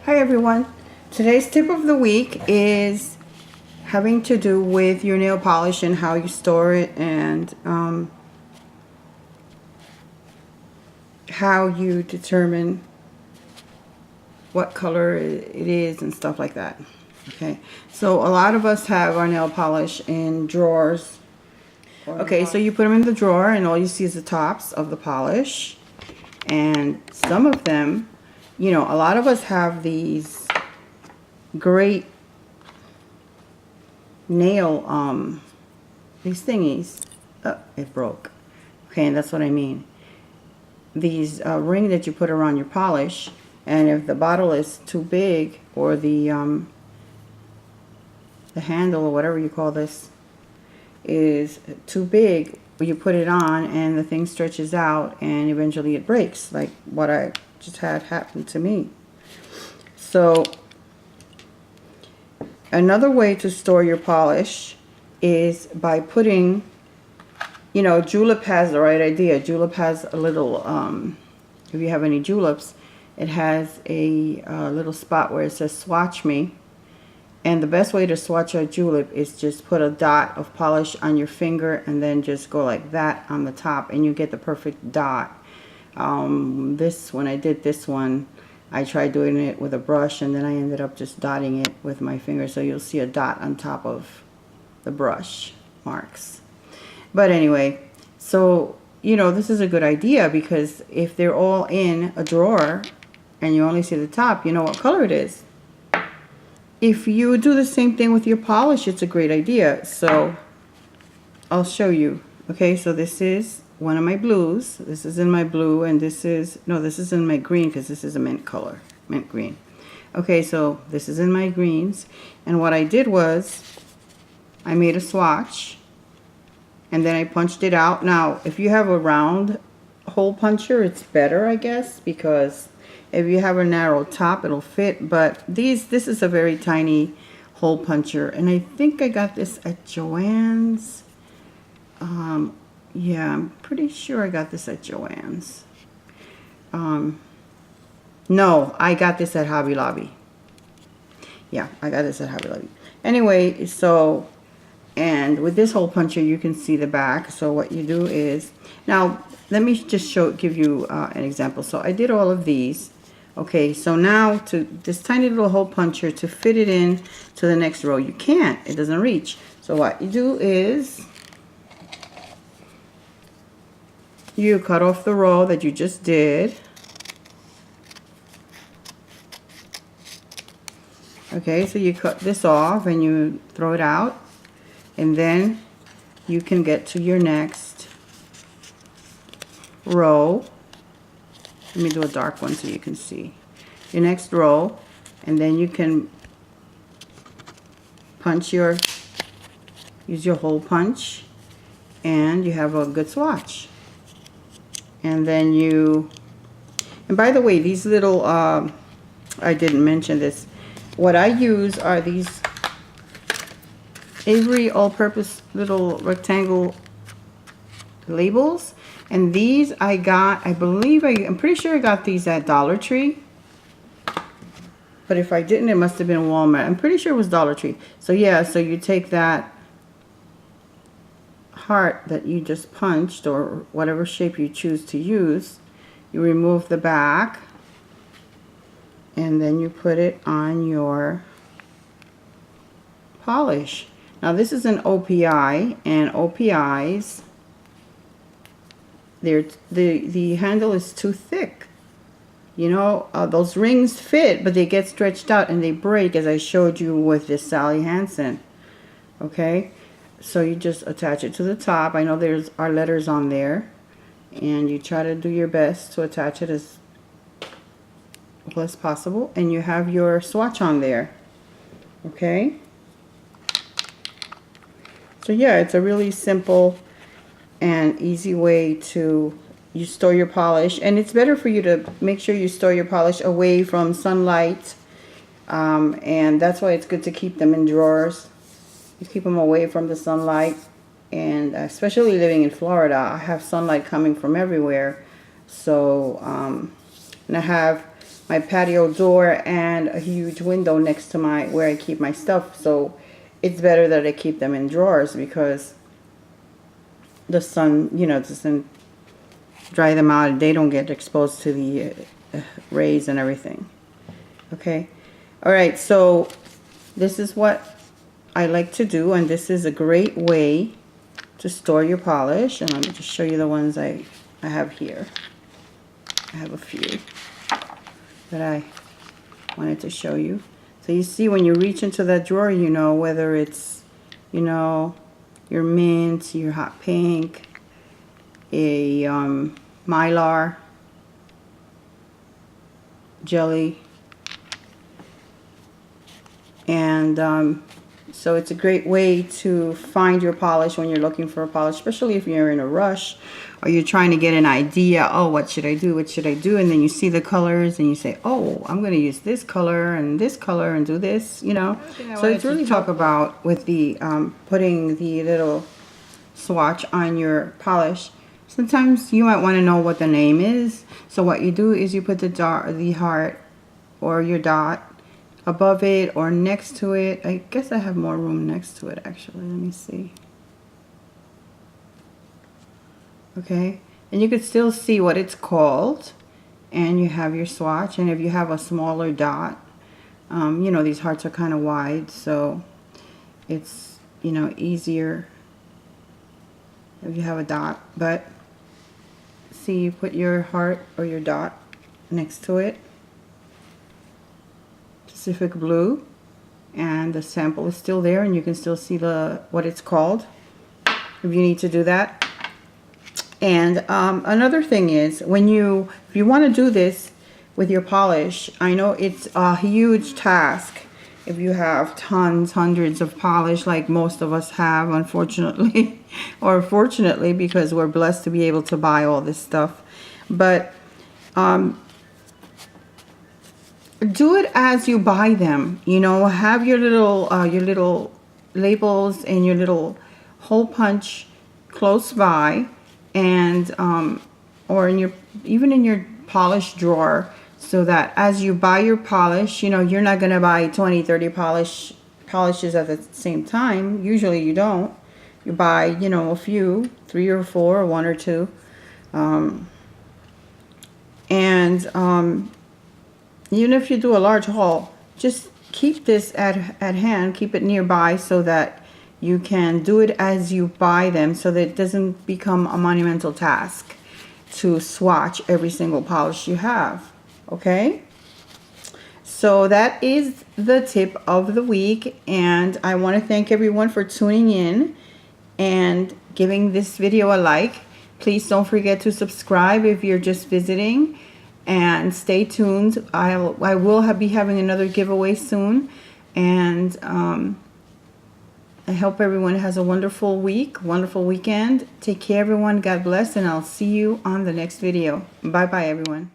Hi everyone. Today's tip of the week is having to do with your nail polish and how you store it and how you determine what color it is and stuff like that. Okay, so a lot of us have our nail polish in drawers. Okay, so you put them in the drawer and all you see is the tops of the polish, and some of them, you know, a lot of us have these great nail these thingies. Oh, it broke. Okay, and that's what I mean. These ring that you put around your polish, and if the bottle is too big, or the handle or whatever you call this is too big, you put it on and the thing stretches out and eventually it breaks, like what I just had happen to me. So another way to store your polish is by putting, you know, julep has the right idea. Julep has a little, if you have any juleps, it has a little spot where it says swatch me. And the best way to swatch a julep is just put a dot of polish on your finger and then just go like that on the top and you get the perfect dot. When I did this one, I tried doing it with a brush and then I ended up just dotting it with my finger, so you'll see a dot on top of the brush marks. But anyway, so you know, this is a good idea because if they're all in a drawer and you only see the top, you know what color it is. If you do the same thing with your polish, it's a great idea. So I'll show you. Okay, so this is one of my blues. This is in my blue, and this is in my green because this is a mint color, mint green. Okay, so this is in my greens, and what I did was I made a swatch and then I punched it out. Now, if you have a round hole puncher, it's better, I guess, because if you have a narrow top, it'll fit. But this is a very tiny hole puncher, and I think I got this at Joann's. Yeah, I'm pretty sure I got this at Joann's. No, I got this at Hobby Lobby. Yeah, I got this at Hobby Lobby. Anyway, so, and with this hole puncher, you can see the back. So what you do is, now let me just give you an example. So I did all of these. Okay, so now to this tiny little hole puncher to fit it in to the next row, you can't. It doesn't reach. So what you do is you cut off the row that you just did. Okay, so you cut this off and you throw it out, and then you can get to your next row. Let me do a dark one so you can see your next row, and then you can use your hole punch, and you have a good swatch. And then and by the way, these little, I didn't mention this, what I use are these Avery all-purpose little rectangle labels. And these I got, I'm pretty sure I got these at Dollar Tree. But if I didn't, it must have been Walmart. I'm pretty sure it was Dollar Tree. So yeah, so you take that heart that you just punched, or whatever shape you choose to use, you remove the back, and then you put it on your polish. Now this is an OPI, and OPIs, the handle is too thick. You know, those rings fit, but they get stretched out and they break, as I showed you with this Sally Hansen. Okay, so you just attach it to the top. I know there's our letters on there, and you try to do your best to attach it as well as possible, and you have your swatch on there. Okay, so yeah, it's a really simple and easy way to store your polish, and it's better for you to make sure you store your polish away from sunlight, and that's why it's good to keep them in drawers. You keep them away from the sunlight, and especially living in Florida, I have sunlight coming from everywhere. So and I have my patio door and a huge window next to my where I keep my stuff. So it's better that I keep them in drawers because the sun, you know, doesn't dry them out. They don't get exposed to the rays and everything. Okay. All right. So this is what I like to do, and this is a great way to store your polish. And let me just show you the ones I have here. I have a few that I wanted to show you. So you see when you reach into that drawer, you know, whether it's, you know, your mint, your hot pink, a mylar jelly, and so it's a great way to find your polish when you're looking for a polish, especially if you're in a rush or you're trying to get an idea. Oh, what should I do? What should I do? And then you see the colors and you say, oh, I'm going to use this color and do this, you know. So it's really talk about with the putting the little swatch on your polish. Sometimes you might want to know what the name is. So what you do is you put the heart or your dot above it or next to it. I guess I have more room next to it actually. Let me see. Okay, and you could still see what it's called, and you have your swatch. And if you have a smaller dot, you know, these hearts are kind of wide, so it's, you know, easier if you have a dot. But see, you put your heart or your dot next to it, Pacific Blue, and the sample is still there, and you can still see what it's called if you need to do that. And another thing is, if you want to do this with your polish, I know it's a huge task if you have hundreds of polish like most of us have, unfortunately, or fortunately, because we're blessed to be able to buy all this stuff. But do it as you buy them. You know, have your little labels and your little hole punch close by, and or even in your polish drawer, so that as you buy your polish, you know, you're not going to buy 20-30 polishes at the same time. Usually you don't. You buy, you know, a few, 3 or 4 or 1 or 2, even if you do a large haul, just keep this at hand, keep it nearby so that you can do it as you buy them, so that it doesn't become a monumental task to swatch every single polish you have. Okay? So that is the tip of the week, and I want to thank everyone for tuning in and giving this video a like. Please don't forget to subscribe if you're just visiting, and stay tuned. I will be having another giveaway soon, and I hope everyone has a wonderful week, wonderful weekend. Take care, everyone. God bless, and I'll see you on the next video. Bye-bye, everyone.